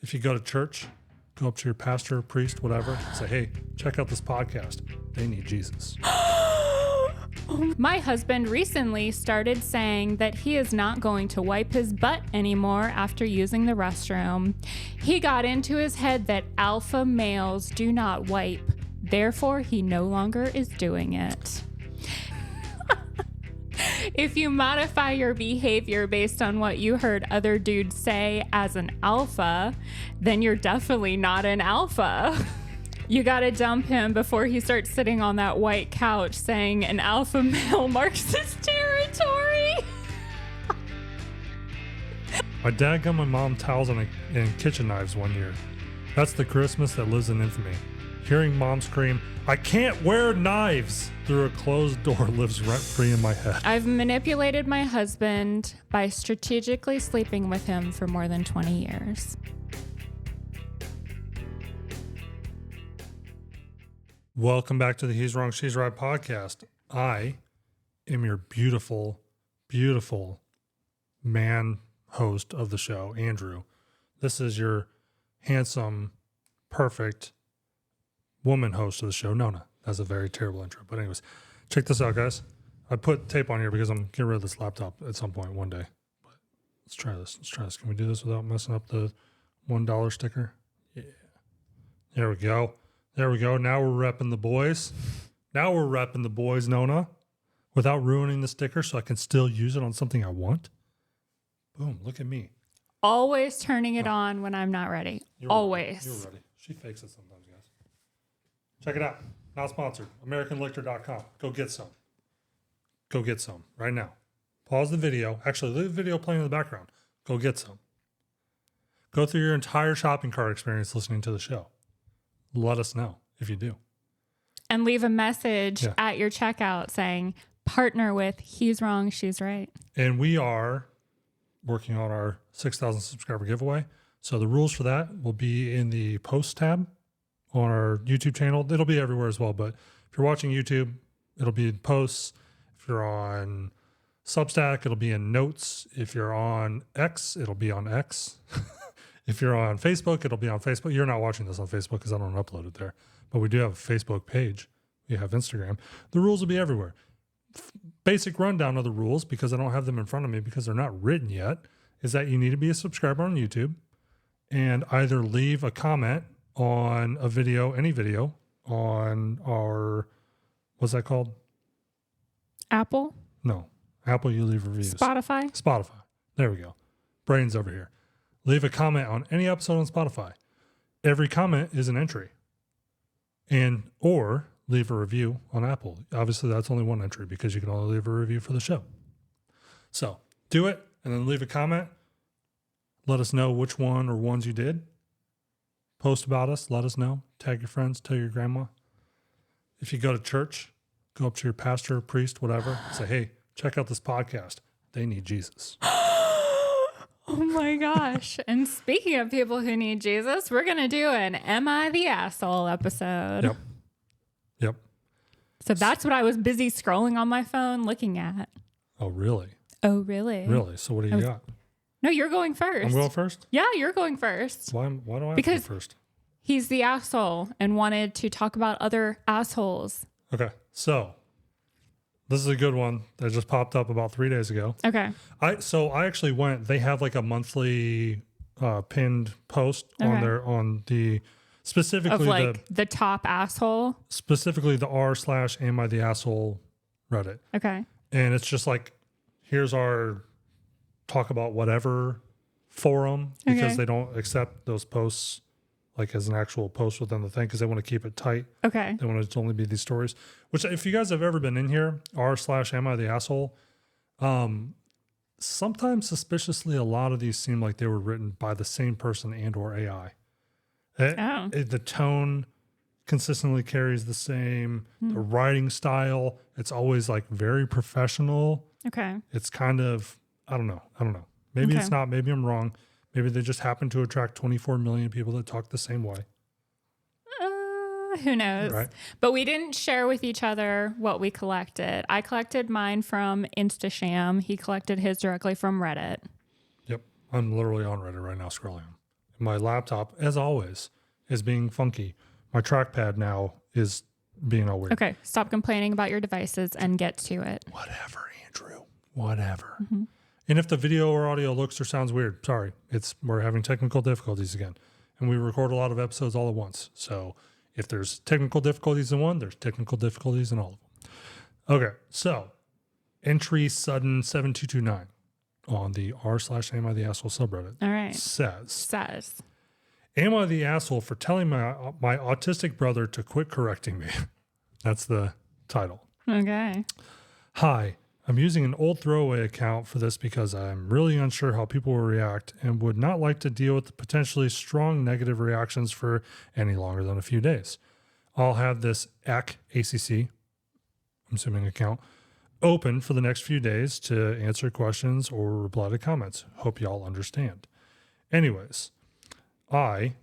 if you go to church, go up to your pastor, priest, whatever, say, hey, check out this podcast. They need Jesus. My husband recently started saying that he is not going to wipe his butt anymore after using the restroom. He got into his head that alpha males do not wipe. Therefore, he no longer is doing it. If you modify your behavior based on what you heard other dudes say as an alpha, then you're definitely not an alpha. You gotta dump him before he starts sitting on that white couch saying an alpha male marks his territory. My dad got my mom towels and kitchen knives one year. That's the Christmas that lives in infamy. Hearing mom scream, "I can't wear knives!" through a closed door lives rent-free in my head. I've manipulated my husband by strategically sleeping with him for more than 20 years. Welcome back to the He's Wrong, She's Right podcast. I am your beautiful, beautiful man host of the show, Andrew. This is your handsome, perfect woman host of the show, Nona. That's a very terrible intro. But anyways, check this out, guys. I put tape on here because I'm getting rid of this laptop at some point one day. But let's try this. Can we do this without messing up the $1 sticker? Yeah. There we go. Now we're repping the boys. Nona, without ruining the sticker so I can still use it on something I want. Boom, look at me. Always turning it on when I'm not ready. Always. You're ready. She fakes it sometimes, guys. Check it out. Not sponsored. AmericanLiquor.com. Go get some right now. Pause the video. Actually, leave the video playing in the background. Go get some. Go through your entire shopping cart experience listening to the show. Let us know if you do. And leave a message at your checkout saying, partner with He's Wrong, She's Right. And we are working on our 6,000 subscriber giveaway. So the rules for that will be in the posts tab on our YouTube channel. It'll be everywhere as well. But if you're watching YouTube, it'll be in posts. If you're on Substack, it'll be in notes. If you're on X, it'll be on X. If you're on Facebook, it'll be on Facebook. You're not watching this on Facebook because I don't upload it there. But we do have a Facebook page. We have Instagram. The rules will be everywhere. Basic rundown of the rules, because I don't have them in front of me because they're not written yet, is that you need to be a subscriber on YouTube and either leave a comment on a video, any video, on our, what's that called? Apple? No. Apple, you leave reviews. Spotify. There we go. Brains over here. Leave a comment on any episode on Spotify. Every comment is an entry. Or leave a review on Apple. Obviously, that's only one entry because you can only leave a review for the show. So do it and then leave a comment. Let us know which one or ones you did. Post about us. Let us know. Tag your friends. Tell your grandma. If you go to church, go up to your pastor, priest, whatever. Say, hey, check out this podcast. They need Jesus. Oh my gosh. And speaking of people who need Jesus, we're going to do an Am I the Asshole episode. Yep. So that's what I was busy scrolling on my phone looking at. Oh, really? Really? So what do you got? No, you're going first. I'm going first? Yeah, you're going first. Why do I have because to go first? He's the asshole and wanted to talk about other assholes. Okay. So this is a good one that just popped up about 3 days ago. Okay. I actually went, they have like a monthly pinned post on the specifically of the top asshole. Specifically the r/am I the asshole Reddit. Okay. And it's just like, here's our talk about whatever forum, because they don't accept those posts like as an actual post within the thing because they want to keep it tight. Okay. They want it to only be these stories, which if you guys have ever been in here, r/am I the asshole, sometimes suspiciously a lot of these seem like they were written by the same person and or AI. The tone consistently carries the same. The writing style, it's always like very professional. Okay. It's kind of, I don't know. Maybe it's not. Maybe I'm wrong. Maybe they just happen to attract 24 million people that talk the same way. Who knows? Right. But we didn't share with each other what we collected. I collected mine from InstaSham. He collected his directly from Reddit. Yep. I'm literally on Reddit right now scrolling them. My laptop, as always, is being funky. My trackpad now is being all weird. Okay, stop complaining about your devices and get to it. Whatever, Andrew. Whatever. And if the video or audio looks or sounds weird, sorry. We're having technical difficulties again. And we record a lot of episodes all at once. So if there's technical difficulties in one, there's technical difficulties in all of them. Okay, so entry sudden 7229 on the r/am I the asshole subreddit All right. says, am I the asshole for telling my autistic brother to quit correcting me? That's the title. Okay. Hi, I'm using an old throwaway account for this because I'm really unsure how people will react and would not like to deal with the potentially strong negative reactions for any longer than a few days. I'll have this ACC, I'm assuming account, open for the next few days to answer questions or reply to comments. Hope y'all understand. Anyways, I,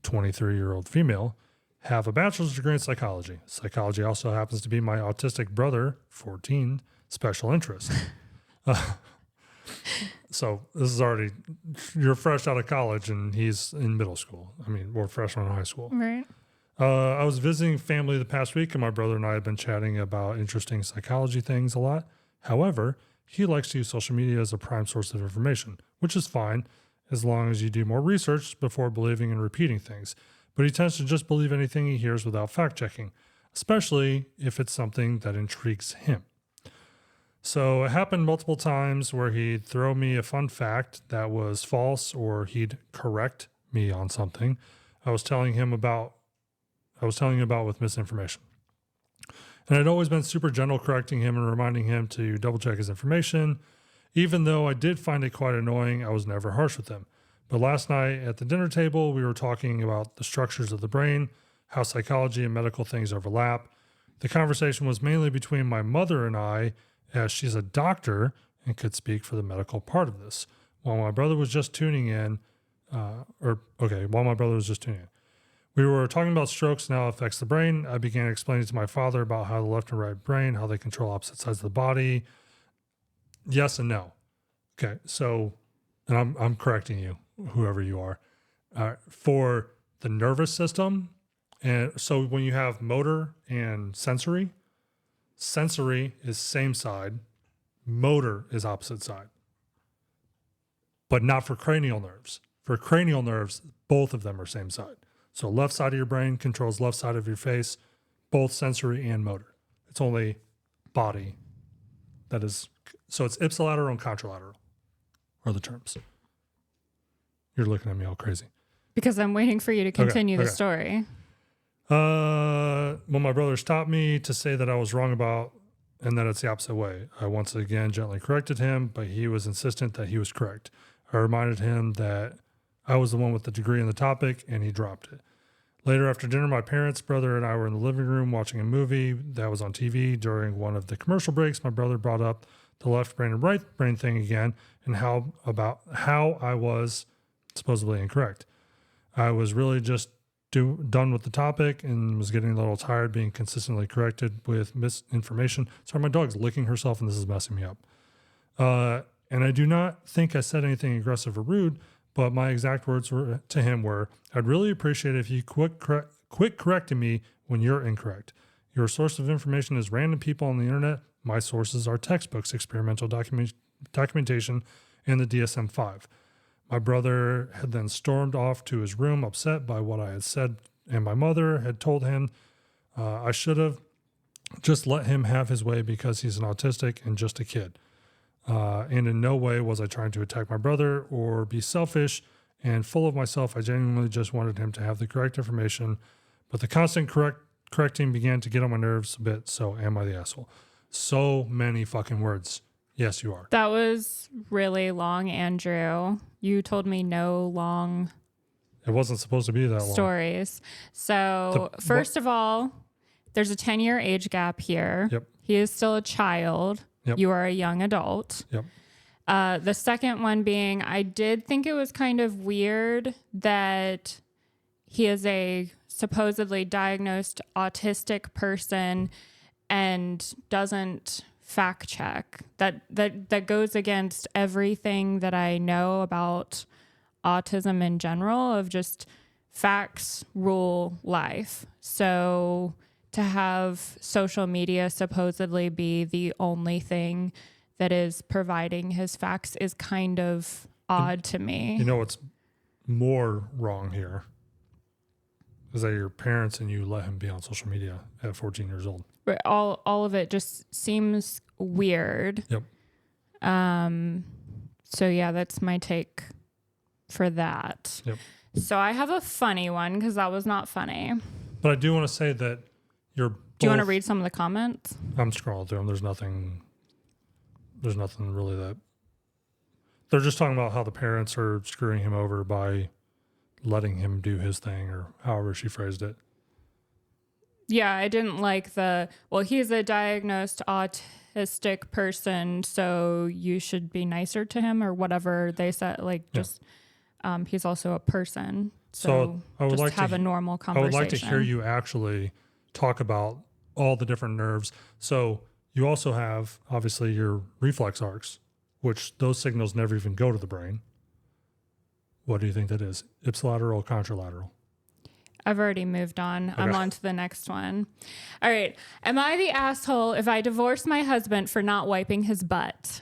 23-year-old female, have a bachelor's degree in psychology. Psychology also happens to be my autistic brother, 14, special interest. So this is already, you're fresh out of college and he's in middle school. I mean, or freshman in high school. Right. I was visiting family the past week and my brother and I have been chatting about interesting psychology things a lot. However, he likes to use social media as a prime source of information, which is fine as long as you do more research before believing and repeating things. But he tends to just believe anything he hears without fact checking, especially if it's something that intrigues him. So it happened multiple times where he'd throw me a fun fact that was false or he'd correct me on something I was telling him about with misinformation. And I'd always been super gentle correcting him and reminding him to double check his information. Even though I did find it quite annoying, I was never harsh with him. But last night at the dinner table, we were talking about the structures of the brain, how psychology and medical things overlap. The conversation was mainly between my mother and I, as she's a doctor and could speak for the medical part of this. While my brother was just tuning in, we were talking about strokes and how it affects the brain. I began explaining to my father about how the left and right brain, how they control opposite sides of the body. Yes and no. Okay, so, and I'm correcting you, whoever you are, for the nervous system. And so when you have motor and sensory is same side, motor is opposite side, but not for cranial nerves. For cranial nerves, both of them are same side. So left side of your brain controls left side of your face, both sensory and motor. It's only body that is, so it's ipsilateral and contralateral are the terms. You're looking at me all crazy. Because I'm waiting for you to continue the story. When my brother stopped me to say that I was wrong about and that it's the opposite way, I once again gently corrected him, but he was insistent that he was correct. I reminded him that I was the one with the degree in the topic, and he dropped it. Later after dinner, my parents, brother, and I were in the living room watching a movie that was on TV. During one of the commercial breaks, my brother brought up the left brain and right brain thing again and how I was supposedly incorrect. I was really just done with the topic and was getting a little tired being consistently corrected with misinformation. Sorry, my dog's licking herself and this is messing me up. And I do not think I said anything aggressive or rude, but my exact words to him were, I'd really appreciate it if you quit correcting me when you're incorrect. Your source of information is random people on the internet. My sources are textbooks, experimental documentation, and the DSM-5. My brother had then stormed off to his room upset by what I had said, and my mother had told him I should have just let him have his way because he's an autistic and just a kid. And in no way was I trying to attack my brother or be selfish and full of myself. I genuinely just wanted him to have the correct information, but the constant correcting began to get on my nerves a bit. So am I the asshole? So many fucking words. Yes, you are. That was really long, Andrew. You told me no long It wasn't supposed to be that long. Stories. So first of all, there's a 10-year age gap here. Yep. He is still a child. Yep. You are a young adult. Yep. The second one being, I did think it was kind of weird that he is a supposedly diagnosed autistic person and doesn't fact check. That goes against everything that I know about autism in general, of just facts rule life. So to have social media supposedly be the only thing that is providing his facts is kind of odd to me. You know what's more wrong here is that your parents and you let him be on social media at 14 years old. But all of it just seems weird. Yep. So yeah, that's my take for that. Yep. So I have a funny one because that was not funny. But I do want to say that you're both, Do you want to read some of the comments? I'm scrolling through them. There's nothing really that they're just talking about how the parents are screwing him over by letting him do his thing, or however she phrased it. Yeah, I didn't like he's a diagnosed autistic person, so you should be nicer to him, or whatever they said. He's also a person. So I would just like have to, a normal conversation. I would like to hear you actually talk about all the different nerves. So you also have, obviously, your reflex arcs, which those signals never even go to the brain. What do you think that is? Ipsilateral or contralateral? I've already moved on. Okay. I'm on to the next one. All right. Am I the asshole if I divorce my husband for not wiping his butt?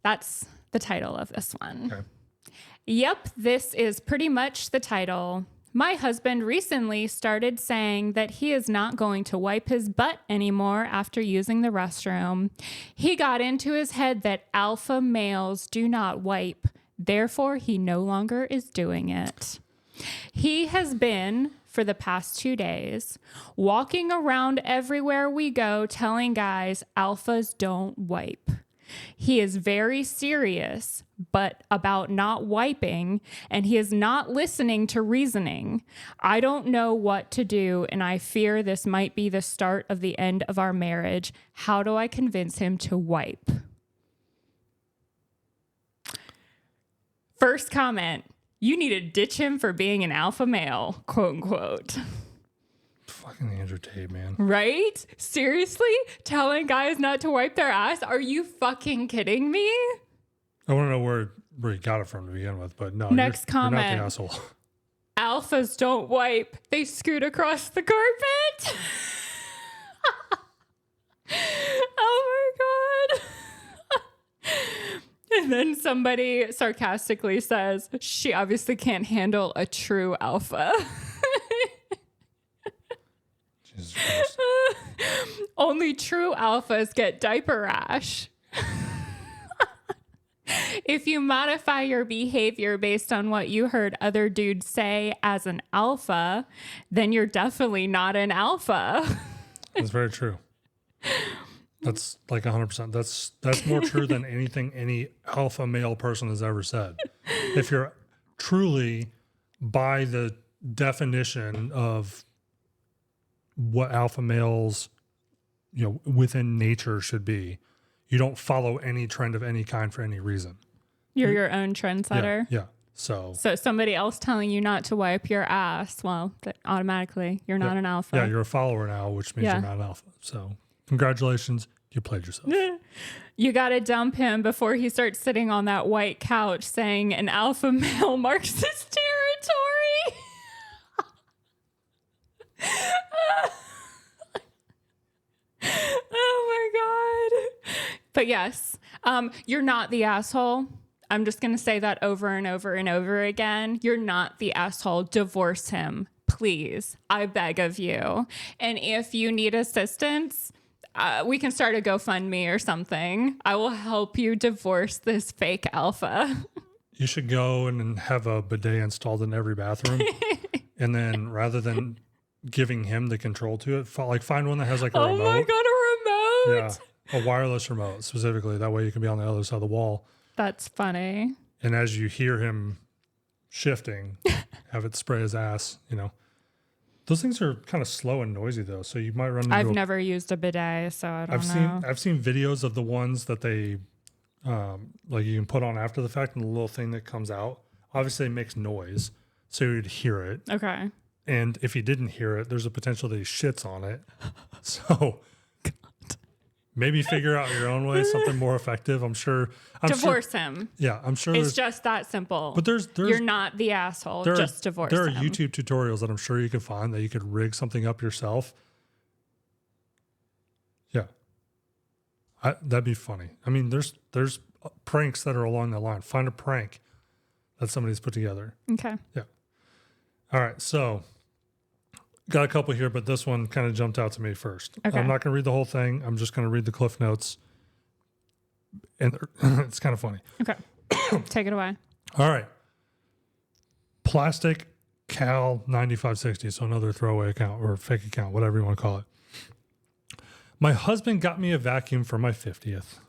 That's the title of this one. Okay. Yep, this is pretty much the title. My husband recently started saying that he is not going to wipe his butt anymore after using the restroom. He got into his head that alpha males do not wipe. Therefore, he no longer is doing it. He has been, for the past 2 days, walking around everywhere we go telling guys alphas don't wipe. He is very serious, but about not wiping, and he is not listening to reasoning. I don't know what to do, and I fear this might be the start of the end of our marriage. How do I convince him to wipe? First comment, you need to ditch him for being an alpha male, quote unquote. Fucking Andrew Tate, man. Right? Seriously? Telling guys not to wipe their ass? Are you fucking kidding me? I want to know where he got it from to begin with, but no. Next you're not comment. the asshole. Alphas don't wipe. They scoot across the carpet. Oh my God. And then somebody sarcastically says, she obviously can't handle a true alpha. Jesus Christ. Only true alphas get diaper rash. If you modify your behavior based on what you heard other dudes say as an alpha, then you're definitely not an alpha. That's very true. That's like 100%. That's more true than anything any alpha male person has ever said. If you're truly by the definition of what alpha males, within nature should be, you don't follow any trend of any kind for any reason. You're your own trendsetter. Yeah. So somebody else telling you not to wipe your ass, well, automatically you're not an alpha. Yeah, you're a follower now, which means you're not an alpha. So congratulations, you played yourself. You got to dump him before he starts sitting on that white couch saying an alpha male marks his territory. Oh my God. But yes, you're not the asshole. I'm just going to say that over and over and over again. You're not the asshole. Divorce him, please. I beg of you. And if you need assistance, we can start a GoFundMe or something. I will help you divorce this fake alpha. You should go and have a bidet installed in every bathroom. And then rather than giving him the control to it, find one that has like a remote. Oh my God, a remote. Yeah, a wireless remote specifically. That way you can be on the other side of the wall. That's funny. And as you hear him shifting, have it spray his ass, Those things are kind of slow and noisy though, so you might run into I've never used a bidet, so I don't know. I've seen videos of the ones that they like you can put on after the fact, and the little thing that comes out obviously it makes noise, so you'd hear it. Okay. And if he didn't hear it, there's a potential that he shits on it. So Maybe figure out your own way, something more effective. I'm sure. Divorce him. Yeah, I'm sure. It's just that simple. But you're not the asshole. Just divorce him. There are YouTube tutorials that I'm sure you could find that you could rig something up yourself. Yeah, that'd be funny. I mean, there's pranks that are along that line. Find a prank that somebody's put together. Okay. Yeah. All right. So got a couple here, but this one kind of jumped out to me first. Okay. I'm not going to read the whole thing. I'm just going to read the cliff notes. And it's kind of funny. Okay. Take it away. All right. Plastic Cal 9560. So another throwaway account or fake account, whatever you want to call it. My husband got me a vacuum for my 50th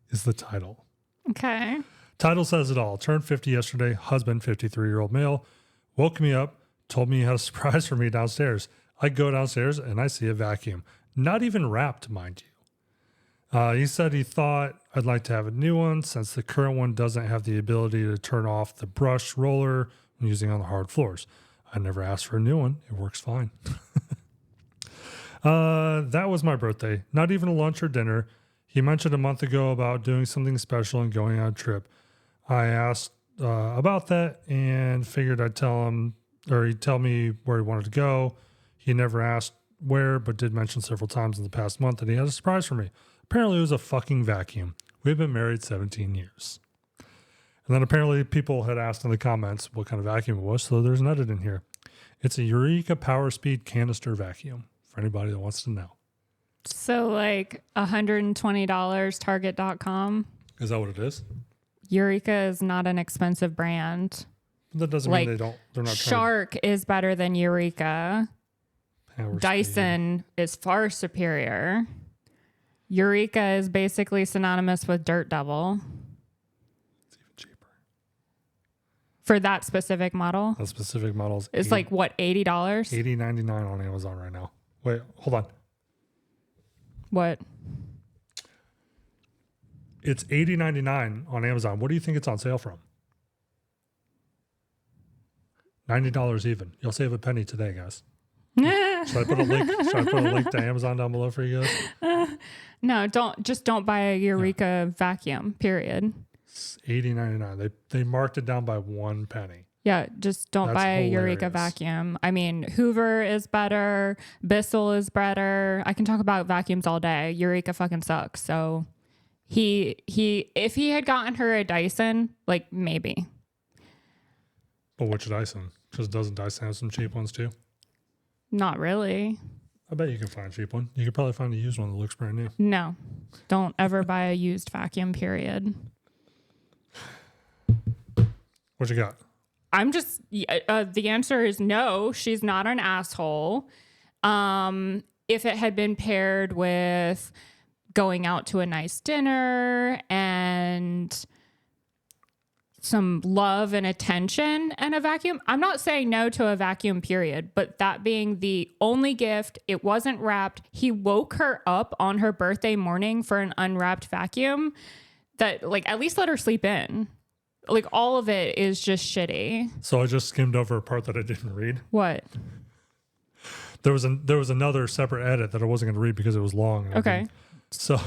is the title. Okay. Title says it all. Turned 50 yesterday. Husband, 53-year-old male, woke me up, told me he had a surprise for me downstairs. I go downstairs and I see a vacuum. Not even wrapped, mind you. He said he thought I'd like to have a new one since the current one doesn't have the ability to turn off the brush roller when using on the hard floors. I never asked for a new one. It works fine. That was my birthday. Not even a lunch or dinner. He mentioned a month ago about doing something special and going on a trip. I asked about that and figured I'd tell him, or he'd tell me where he wanted to go. He never asked where, but did mention several times in the past month that he had a surprise for me. Apparently it was a fucking vacuum. We've been married 17 years. And then apparently people had asked in the comments what kind of vacuum it was, so there's an edit in here. It's a Eureka Power Speed canister vacuum for anybody that wants to know. So like $120 Target.com. Is that what it is? Eureka is not an expensive brand. That doesn't mean they're not Shark is better than Eureka. Power Dyson is far superior. Eureka is basically synonymous with Dirt Devil. It's even cheaper. For that specific model? That specific model is it's like what, $80? $80.99 on Amazon right now. Wait, hold on. What? It's $80.99 on Amazon. What do you think it's on sale from? $90 even. You'll save a penny today, guys. Should I put a link? Should I put a link to Amazon down below for you guys? No, don't buy a Eureka vacuum. Period. It's $80.99. They marked it down by 1 penny. Yeah, just don't That's buy a hilarious. Eureka vacuum. I mean, Hoover is better. Bissell is better. I can talk about vacuums all day. Eureka fucking sucks. So if he had gotten her a Dyson, like maybe. But which Dyson? Because doesn't Dyson have some cheap ones too? Not really. I bet you can find a cheap one. You could probably find a used one that looks brand new. No, don't ever buy a used vacuum, period. What you got? I'm just, the answer is no, she's not an asshole. If it had been paired with going out to a nice dinner and some love and attention and a vacuum, I'm not saying no to a vacuum, period. But that being the only gift, it wasn't wrapped. He woke her up on her birthday morning for an unwrapped vacuum. That, like, at least let her sleep in. Like, all of it is just shitty. So I just skimmed over a part that I didn't read. What? There was another separate edit that I wasn't going to read because it was long. Okay. So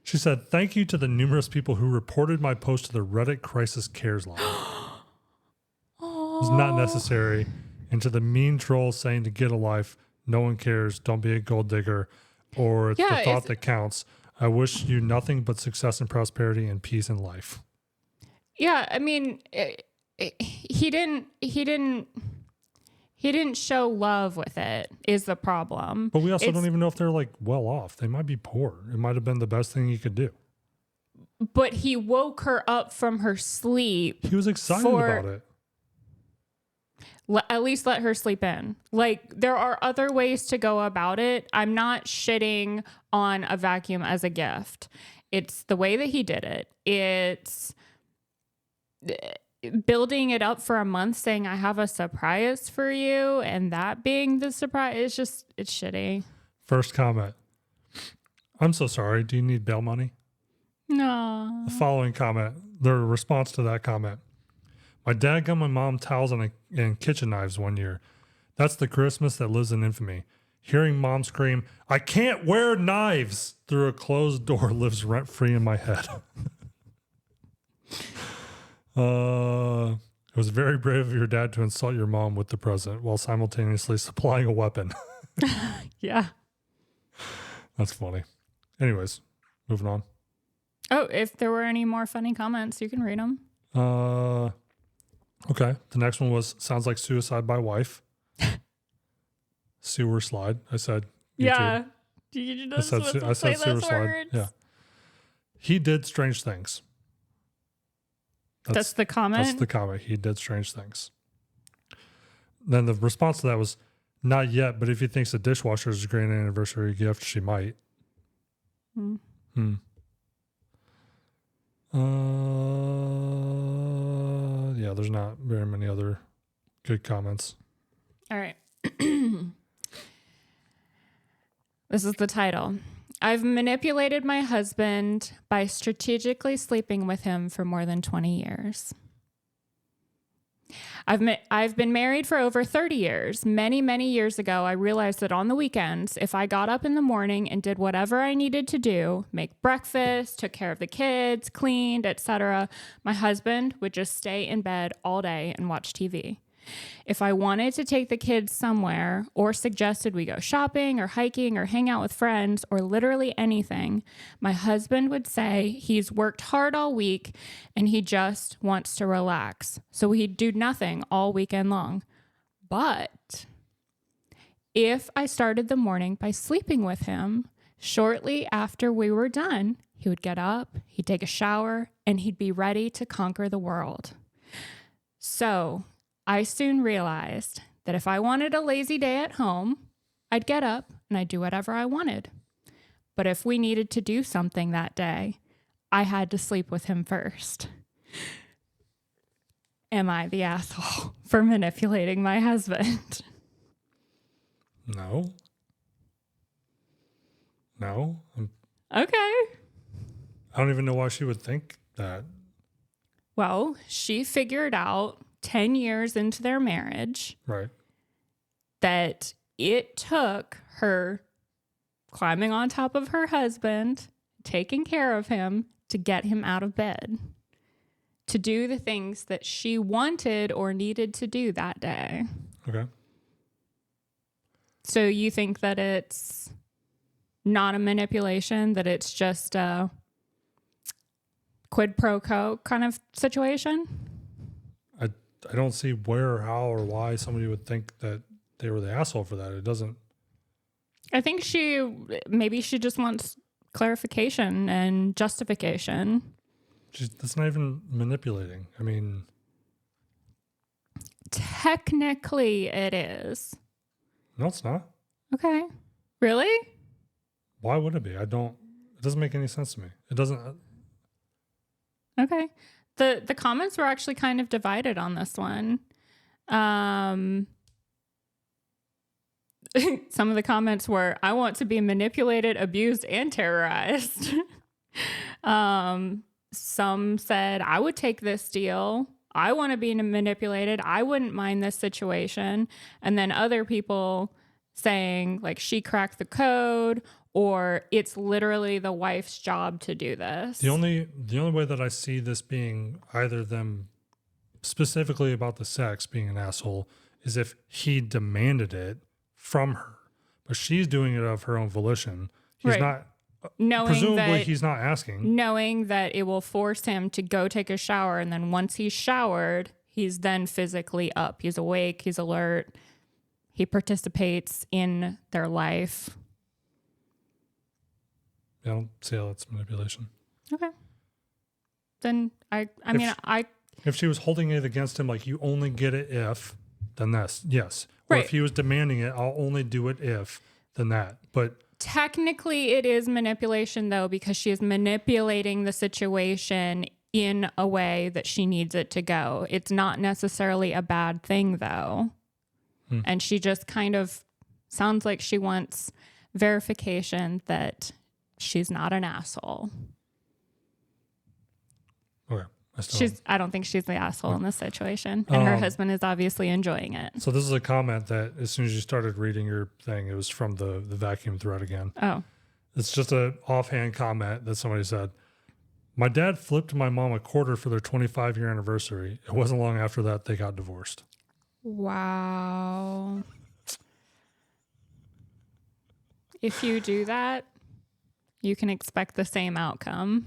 she said, "Thank you to the numerous people who reported my post to the Reddit Crisis Cares line. It was not necessary. And to the mean trolls saying to get a life, no one cares, don't be a gold digger, or it's the thought that counts. I wish you nothing but success and prosperity and peace in life." Yeah, I mean, he didn't show love with it is the problem. But we also don't even know if they're like well off. They might be poor. It might have been the best thing he could do. But he woke her up from her sleep. He was excited about it. At least let her sleep in. Like, there are other ways to go about it. I'm not shitting on a vacuum as a gift. It's the way that he did it. It's building it up for a month saying, I have a surprise for you, and that being the surprise, it's shitty. First comment. I'm so sorry. Do you need bail money? No. The following comment, the response to that comment. My dad got my mom towels and kitchen knives one year. That's the Christmas that lives in infamy. Hearing mom scream, "I can't wear knives," through a closed door lives rent-free in my head. It was very brave of your dad to insult your mom with the present while simultaneously supplying a weapon. Yeah. That's funny. Anyways, moving on. Oh, if there were any more funny comments, you can read them. Okay. The next one was, sounds like suicide by wife. Sewer slide. I said YouTube. Yeah. You just I said sewer slide. Yeah. He did strange things. That's the comment? That's the comment. He did strange things. Then the response to that was, not yet, but if he thinks a dishwasher is a great anniversary gift, she might. Yeah, there's not very many other good comments. All right. This is the title. I've manipulated my husband by strategically sleeping with him for more than 20 years. I've been married for over 30 years. Many, many years ago, I realized that on the weekends, if I got up in the morning and did whatever I needed to do, make breakfast, took care of the kids, cleaned, etc., my husband would just stay in bed all day and watch TV. If I wanted to take the kids somewhere or suggested we go shopping or hiking or hang out with friends or literally anything, my husband would say he's worked hard all week and he just wants to relax. So he'd do nothing all weekend long. But if I started the morning by sleeping with him, shortly after we were done, he would get up, he'd take a shower, and he'd be ready to conquer the world. So I soon realized that if I wanted a lazy day at home, I'd get up and I'd do whatever I wanted. But if we needed to do something that day, I had to sleep with him first. Am I the asshole for manipulating my husband? No. Okay. I don't even know why she would think that. Well, she figured out 10 years into their marriage, right, that it took her climbing on top of her husband, taking care of him to get him out of bed, to do the things that she wanted or needed to do that day. Okay. So you think that it's not a manipulation, that it's just a quid pro quo kind of situation? I don't see where or how or why somebody would think that they were the asshole for that. It doesn't. I think maybe she just wants clarification and justification. That's not even manipulating. I mean, technically it is. No, it's not. Okay. Really? Why would it be? It doesn't make any sense to me. It doesn't. Okay. The comments were actually kind of divided on this one. Some of the comments were, I want to be manipulated, abused, and terrorized. Some said, I would take this deal. I want to be manipulated. I wouldn't mind this situation. And then other people saying, like, she cracked the code, or it's literally the wife's job to do this. The only way that I see this being either them specifically about the sex being an asshole is if he demanded it from her, but she's doing it of her own volition. He's right. not, presumably he's not asking. Knowing that it will force him to go take a shower, and then once he's showered, he's then physically up. He's awake, he's alert, he participates in their life. I don't see how that's manipulation. Okay. Then if she was holding it against him, like, you only get it if, then that's yes. Or right. if he was demanding it, I'll only do it if, then that. But technically it is manipulation, though, because she is manipulating the situation in a way that she needs it to go. It's not necessarily a bad thing, though. And she just kind of sounds like she wants verification that she's not an asshole. Okay. I don't think she's the asshole in this situation. And her husband is obviously enjoying it. So this is a comment that as soon as you started reading your thing, it was from the vacuum thread again. Oh. It's just an offhand comment that somebody said, my dad flipped my mom a quarter for their 25-year anniversary. It wasn't long after that they got divorced. Wow. If you do that, you can expect the same outcome.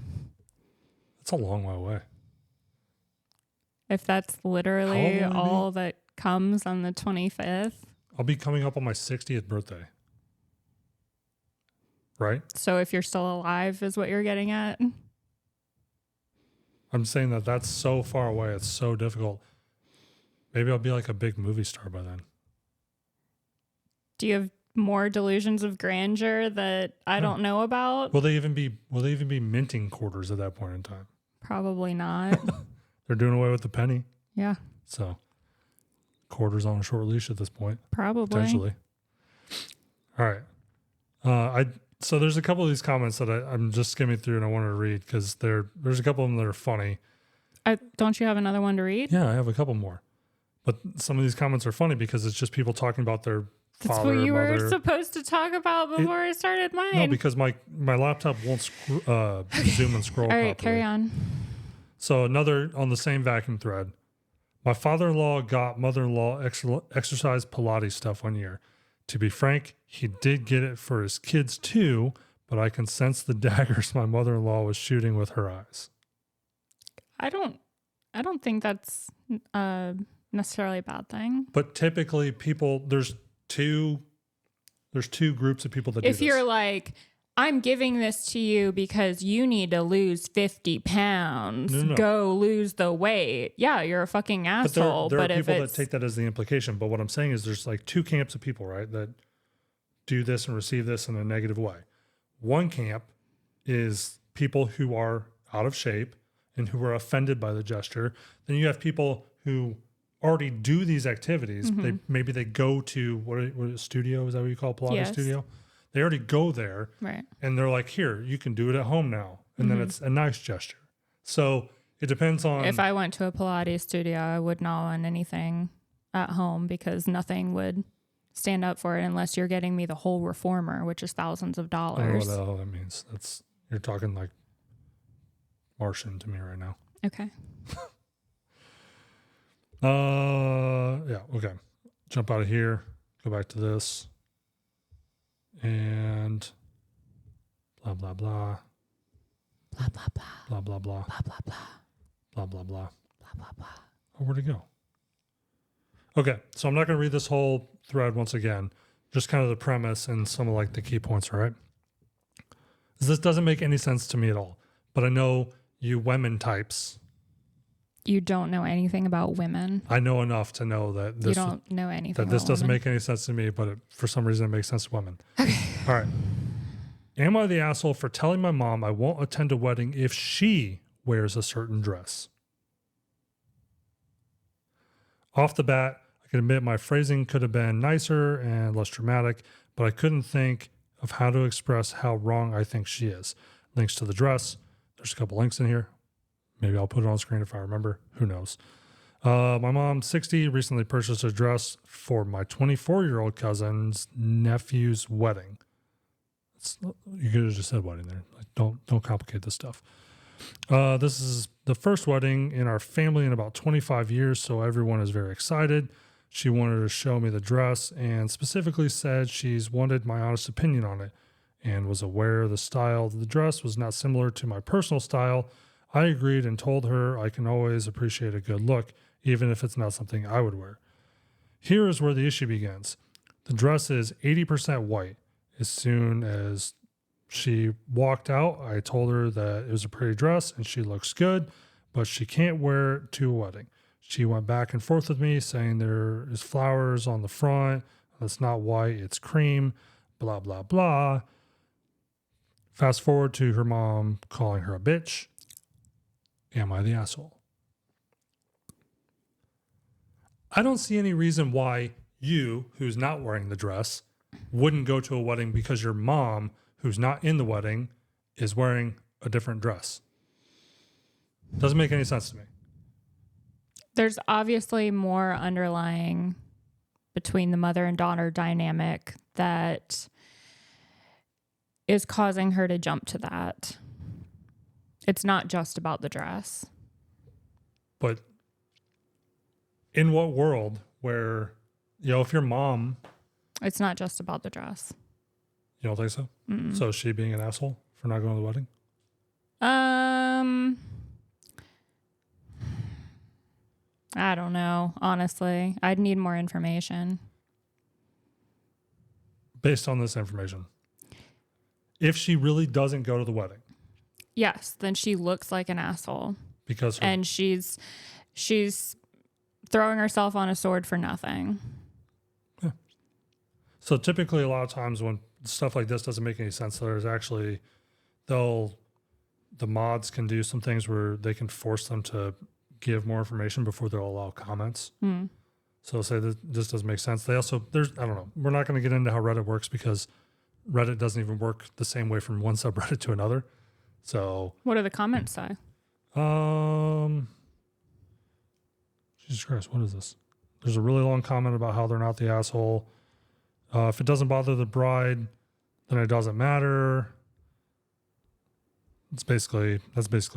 That's a long way away. If that's literally all that comes on the 25th. I'll be coming up on my 60th birthday. Right? So if you're still alive is what you're getting at? I'm saying that that's so far away. It's so difficult. Maybe I'll be like a big movie star by then. Do you have more delusions of grandeur that I don't know about? Will they even be minting quarters at that point in time? Probably not. They're doing away with the penny. Yeah. So quarters on a short leash at this point. Probably. Potentially. All right. So there's a couple of these comments that I'm just skimming through and I wanted to read because there's a couple of them that are funny. Don't you have another one to read? Yeah, I have a couple more. But some of these comments are funny because it's just people talking about their That's father what you or mother. were supposed to talk about before I started mine. No, because my laptop won't zoom and scroll All right, properly. carry on. So another on the same vacuum thread. My father-in-law got mother-in-law exercise Pilates stuff one year. To be frank, he did get it for his kids too, but I can sense the daggers my mother-in-law was shooting with her eyes. I don't think that's necessarily a bad thing. But typically there's two groups of people that do this. If you're like, I'm giving this to you because you need to lose 50 pounds. No. Go lose the weight. Yeah, you're a fucking asshole. There are if people it's that take that as the implication. But what I'm saying is there's like two camps of people, right, that do this and receive this in a negative way. One camp is people who are out of shape and who are offended by the gesture. Then you have people who already do these activities. Mm-hmm. Maybe they go to what is studio? Is that what you call Pilates Yes. studio? They already go there, right. and they're like, "Here, you can do it at home now," and then it's a nice gesture. So it depends on. If I went to a Pilates studio, I would not want anything at home because nothing would stand up for it unless you're getting me the whole reformer, which is thousands of I don't know dollars. what the hell that means. You're talking like Martian to me right now. Okay. Yeah, okay. Jump out of here, go back to this, and blah, blah, blah. Blah, blah, blah. Blah, blah, blah. Blah, blah, blah. Blah, blah, blah. Blah, blah, blah. Oh, where'd it go? Okay, so I'm not going to read this whole thread once again, just kind of the premise and some of like the key points, all right? This doesn't make any sense to me at all, but I know you women types. You don't know anything about women. I know enough to know that You don't know anything that this about doesn't women. make any sense to me, but for some reason it makes sense to women. Okay. All right. Am I the asshole for telling my mom I won't attend a wedding if she wears a certain dress? Off the bat, I can admit my phrasing could have been nicer and less dramatic, but I couldn't think of how to express how wrong I think she is. Links to the dress. There's a couple links in here. Maybe I'll put it on screen if I remember. Who knows? My mom, 60, recently purchased a dress for my 24-year-old cousin's nephew's wedding. You could have just said wedding there. Like, don't complicate this stuff. This is the first wedding in our family in about 25 years, so everyone is very excited. She wanted to show me the dress and specifically said she's wanted my honest opinion on it and was aware the style of the dress was not similar to my personal style. I agreed and told her I can always appreciate a good look, even if it's not something I would wear. Here is where the issue begins. The dress is 80% white. As soon as she walked out, I told her that it was a pretty dress and she looks good, but she can't wear it to a wedding. She went back and forth with me saying there is flowers on the front. It's not white, it's cream, blah, blah, blah. Fast forward to her mom calling her a bitch. Am I the asshole? I don't see any reason why you, who's not wearing the dress, wouldn't go to a wedding because your mom, who's not in the wedding, is wearing a different dress. Doesn't make any sense to me. There's obviously more underlying between the mother and daughter dynamic that is causing her to jump to that. It's not just about the dress. But in what world where, if your mom... It's not just about the dress. You don't think so? Mm-mm. So is she being an asshole for not going to the wedding? I don't know. Honestly, I'd need more information. Based on this information, if she really doesn't go to the wedding, yes, then she looks like an asshole because and she's throwing herself on a sword for nothing. Yeah. So typically, a lot of times when stuff like this doesn't make any sense, there's actually the mods can do some things where they can force them to give more information before they'll allow comments. So say that this doesn't make sense. They also, I don't know. We're not going to get into how Reddit works because Reddit doesn't even work the same way from one subreddit to another. So what do the comments say? Jesus Christ, what is this? There's a really long comment about how they're not the asshole. If it doesn't bother the bride, then it doesn't matter. That's basically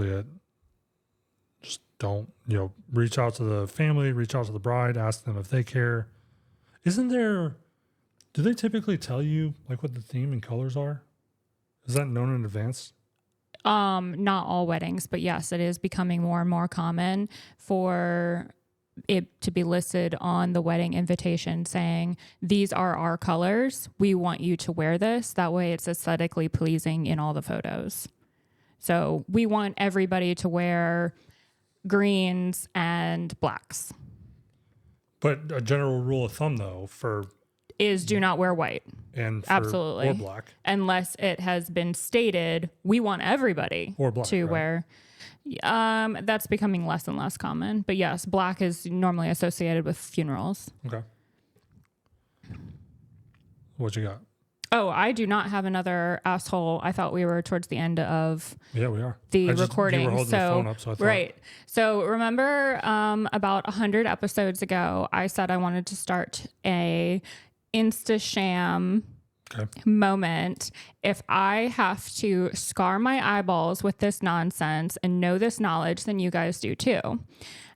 it. Just don't, reach out to the family, reach out to the bride, ask them if they care. Do they typically tell you like what the theme and colors are? Is that known in advance? Not all weddings, but yes, it is becoming more and more common for it to be listed on the wedding invitation saying, these are our colors. We want you to wear this. That way it's aesthetically pleasing in all the photos. So we want everybody to wear greens and blacks. But a general rule of thumb, though, is do not wear white. And absolutely. Or black. Unless it has been stated, we want everybody or black, to right? wear. That's becoming less and less common. But yes, black is normally associated with funerals. Okay. What you got? Oh, I do not have another asshole. I thought we were towards the end of we are. The recording. You were holding the phone up, so I thought. Right. So remember about 100 episodes ago, I said I wanted to start a Instasham moment. If I have to scar my eyeballs with this nonsense and know this knowledge, then you guys do too.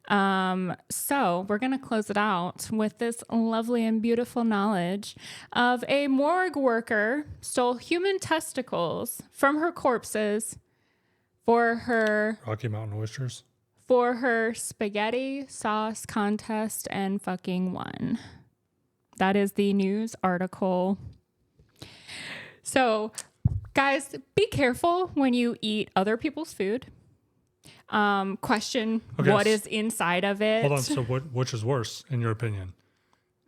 So we're going to close it out with this lovely and beautiful knowledge of a morgue worker stole human testicles from her corpses for her Rocky Mountain oysters, for her spaghetti sauce contest and fucking won. That is the news article. So guys, be careful when you eat other people's food. Question what is inside of it. Hold on. So which is worse in your opinion?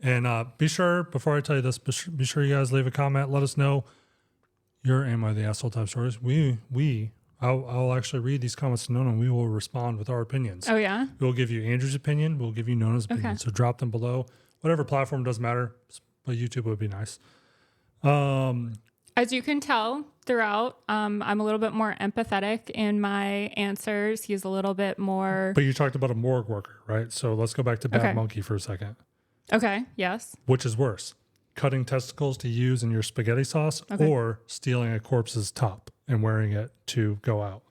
And be sure, before I tell you this, be sure you guys leave a comment. Let us know your Am I the Asshole type stories. I'll actually read these comments to Nona and we will respond with our opinions. Oh yeah? We'll give you Andrew's opinion. We'll give you Nona's opinion. Okay. So drop them below. Whatever platform doesn't matter, but YouTube would be nice. As you can tell throughout, I'm a little bit more empathetic in my answers. He's a little bit more... But you talked about a morgue worker, right? So let's go back to Bad Monkey for a second. Okay, yes. Which is worse? Cutting testicles to use in your spaghetti sauce or stealing a corpse's top and wearing it to go out?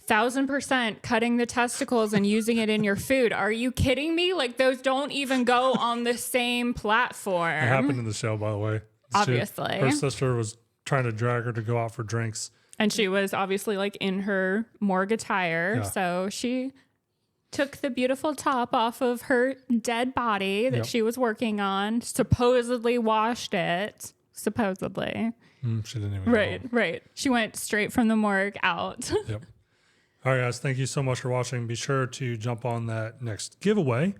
1000% cutting the testicles and using it in your food. Are you kidding me? Like those don't even go on the same platform. It happened in the show, by the way. Obviously. Her sister was trying to drag her to go out for drinks. And she was obviously like in her morgue attire. Yeah. So she took the beautiful top off of her dead body that she was working on, supposedly washed it. Supposedly. She didn't even Right. She went straight from the morgue out. Yep. All right, guys. Thank you so much for watching. Be sure to jump on that next giveaway.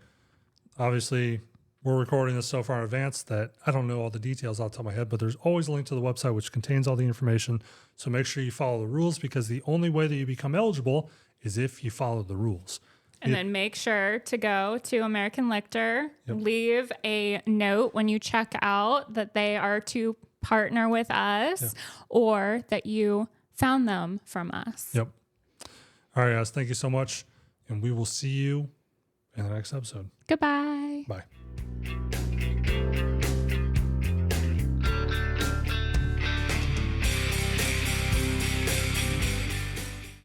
Obviously, we're recording this so far in advance that I don't know all the details off the top of my head, but there's always a link to the website which contains all the information. So make sure you follow the rules because the only way that you become eligible is if you follow the rules. And then make sure to go to American Lictor, leave a note when you check out that they are to partner with us or that you found them from us. Yep. All right, guys. Thank you so much. And we will see you in the next episode. Goodbye. Bye.